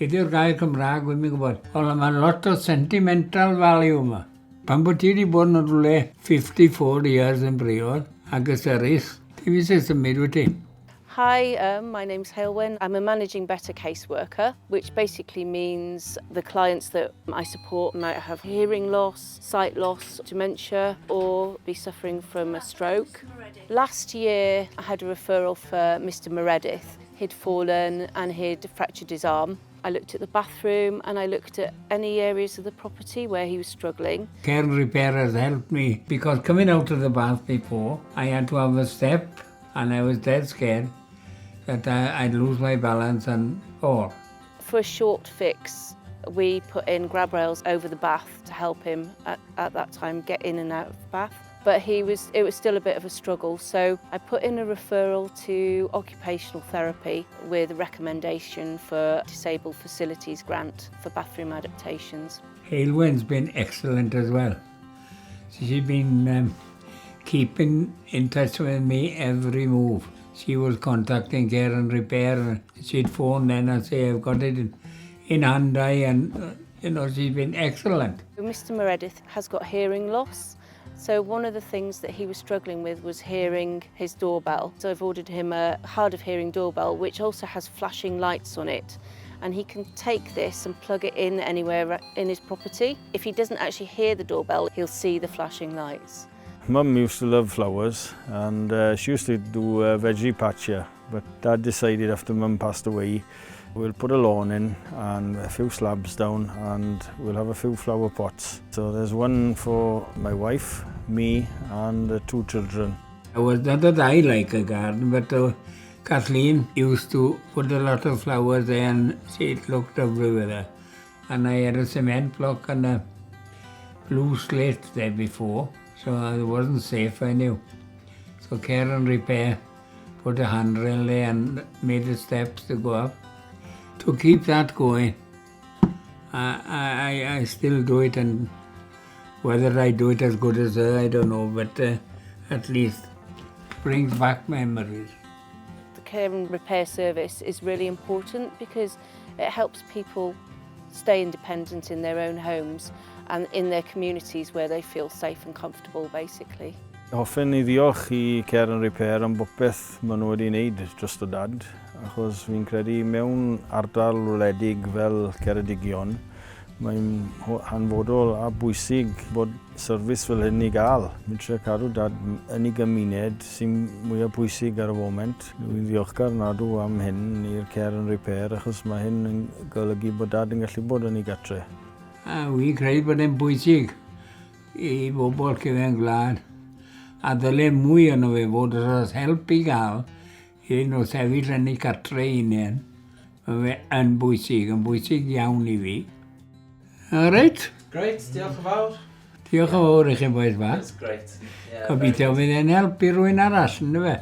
Ydy'r gair Cymraeg, wy'n mynd gwybod. Ond mae lot o sentimental value yma. Pan bod ti wedi bod yn rhywle 54 years yn briod, ac ysyrys, ti fi sy'n symud wyt ti. Hi, my name's Hylwyn. I'm a managing better caseworker, which basically means the clients that I support might have hearing loss, sight loss, dementia, or be suffering from a stroke. Last year, I had a referral for Mr. Meredith. He'd fallen and he'd fractured his arm. I looked at the bathroom and I looked at any areas of the property where he was struggling. Care and repair has helped me because coming out of the bath before, I had to have a step and I was dead scared that I'd lose my balance and fall. For a short fix, we put in grab rails over the bath to help him at that time get in and out of the bath. But it was still a bit of a struggle, so I put in a referral to occupational therapy with a recommendation for disabled facilities grant for bathroom adaptations. Hylwyn's been excellent as well. She's been keeping in touch with me every move. She was contacting care and repair. She'd phone then and say, I've got it in hand, and she's been excellent. Mr. Meredith has got hearing loss. So one of the things that he was struggling with was hearing his doorbell. So I've ordered him a hard of hearing doorbell, which also has flashing lights on it. And he can take this and plug it in anywhere in his property. If he doesn't actually hear the doorbell, he'll see the flashing lights. Mum used to love flowers and she used to do a veggie patch here, but Dad decided after Mum passed away, we'll put a lawn in and a few slabs down and we'll have a few flower pots. So there's one for my wife, me and the 2 children. It was not that I like a garden, but Kathleen used to put a lot of flowers there and it looked lovely with her. And I had a cement block and a blue slate there before. So it wasn't safe, I knew. So care and repair put a handrail there and made the steps to go up. To keep that going, I still do it, and whether I do it as good as her, I don't know, but at least brings back memories. The care and repair service is really important because it helps people stay independent in their own homes and in their communities where they feel safe and comfortable, basically. Hoffen I ddiolch I care and repair am bopeth maen nhw wedi wneud dros y dad, achos fi'n credu mewn ardal wledig fel Ceredigion, mae'n hanfodol a bwysig bod service fel hyn I gael. Mi'n trio cadw dad yn I gymuned sy'n mwyaf bwysig ar y foment. Dwi'n ddiolchgar nadw am hyn i'r care and repair, achos mae hyn yn golygu bod dad yn gallu bod yn I gartref. Wi'n credu bod e'n bwysig I bobl gymuned gwlad. A ddyle mwy yno fe fod os help I gael I nhw sefyll yn eu cartre unain. Mae fe yn bwysig iawn I fi. Reit? Great, diolch yn fawr. Diolch yn fawr I chi boes fa. That's great. Yeah, Gobeithio fydd e'n help I rywun arall, ynddo fe?